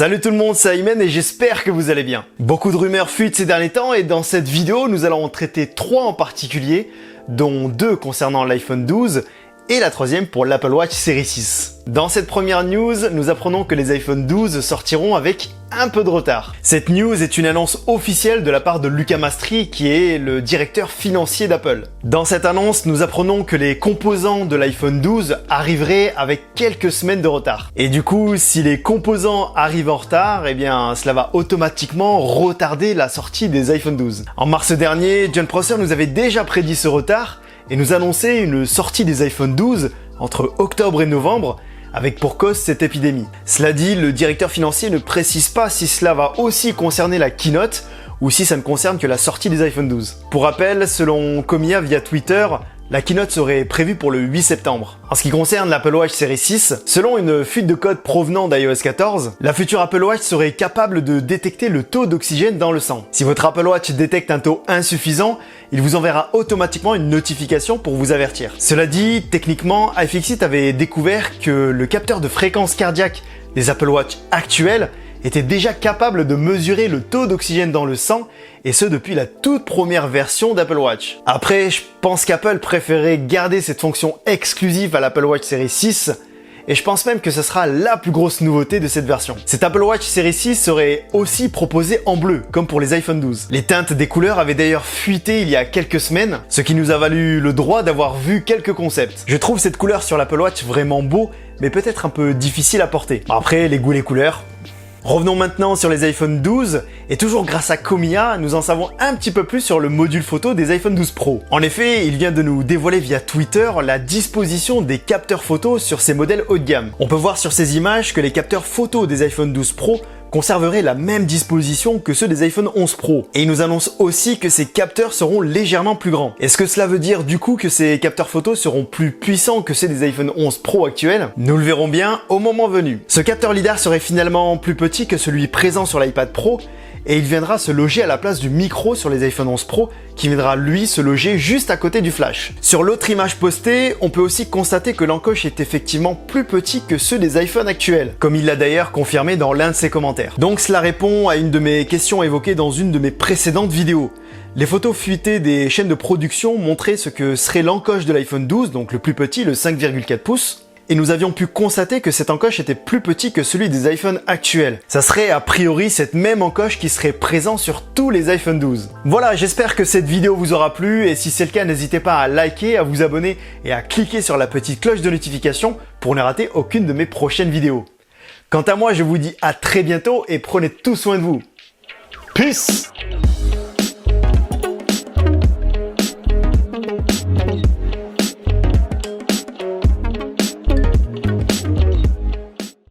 Salut tout le monde, c'est Ayman et j'espère que vous allez bien. Beaucoup de rumeurs fuitent ces derniers temps et dans cette vidéo, nous allons en traiter 3 en particulier, dont 2 concernant l'iPhone 12 et la 3e pour l'Apple Watch Series 6. Dans cette première news, nous apprenons que les iPhone 12 sortiront avec un peu de retard. Cette news est une annonce officielle de la part de Luca Mastri, qui est le directeur financier d'Apple. Dans cette annonce, nous apprenons que les composants de l'iPhone 12 arriveraient avec quelques semaines de retard. Et du coup, si les composants arrivent en retard, eh bien, cela va automatiquement retarder la sortie des iPhone 12. En mars dernier, Jon Prosser nous avait déjà prédit ce retard et nous annonçait une sortie des iPhone 12 entre octobre et novembre, avec pour cause cette épidémie. Cela dit, le directeur financier ne précise pas si cela va aussi concerner la keynote ou si ça ne concerne que la sortie des iPhone 12. Pour rappel, selon Komiya via Twitter, la keynote serait prévue pour le 8 septembre. En ce qui concerne l'Apple Watch Series 6, selon une fuite de code provenant d'iOS 14, la future Apple Watch serait capable de détecter le taux d'oxygène dans le sang. Si votre Apple Watch détecte un taux insuffisant, il vous enverra automatiquement une notification pour vous avertir. Cela dit, techniquement, iFixit avait découvert que le capteur de fréquence cardiaque des Apple Watch actuels était déjà capable de mesurer le taux d'oxygène dans le sang, et ce depuis la toute première version d'Apple Watch. Après, je pense qu'Apple préférait garder cette fonction exclusive à l'Apple Watch Series 6, et je pense même que ce sera la plus grosse nouveauté de cette version. Cette Apple Watch Series 6 serait aussi proposée en bleu, comme pour les iPhone 12. Les teintes des couleurs avaient d'ailleurs fuité il y a quelques semaines, ce qui nous a valu le droit d'avoir vu quelques concepts. Je trouve cette couleur sur l'Apple Watch vraiment beau, mais peut-être un peu difficile à porter. Après, les goûts, les couleurs... Revenons maintenant sur les iPhone 12, et toujours grâce à Komiya, nous en savons un petit peu plus sur le module photo des iPhone 12 Pro. En effet, il vient de nous dévoiler via Twitter la disposition des capteurs photos sur ces modèles haut de gamme. On peut voir sur ces images que les capteurs photos des iPhone 12 Pro conserveraient la même disposition que ceux des iPhone 11 Pro. Et il nous annonce aussi que ces capteurs seront légèrement plus grands. Est-ce que cela veut dire du coup que ces capteurs photos seront plus puissants que ceux des iPhone 11 Pro actuels? Nous le verrons bien au moment venu. Ce capteur LiDAR serait finalement plus petit que celui présent sur l'iPad Pro, et il viendra se loger à la place du micro sur les iPhone 11 Pro, qui viendra lui se loger juste à côté du flash. Sur l'autre image postée, on peut aussi constater que l'encoche est effectivement plus petit que ceux des iPhones actuels, comme il l'a d'ailleurs confirmé dans l'un de ses commentaires. Donc cela répond à une de mes questions évoquées dans une de mes précédentes vidéos. Les photos fuitées des chaînes de production montraient ce que serait l'encoche de l'iPhone 12, donc le plus petit, le 5,4 pouces, et nous avions pu constater que cette encoche était plus petit que celui des iPhones actuels. Ça serait a priori cette même encoche qui serait présente sur tous les iPhone 12. Voilà, j'espère que cette vidéo vous aura plu, et si c'est le cas, n'hésitez pas à liker, à vous abonner et à cliquer sur la petite cloche de notification pour ne rater aucune de mes prochaines vidéos. Quant à moi, je vous dis à très bientôt et prenez tout soin de vous. Peace!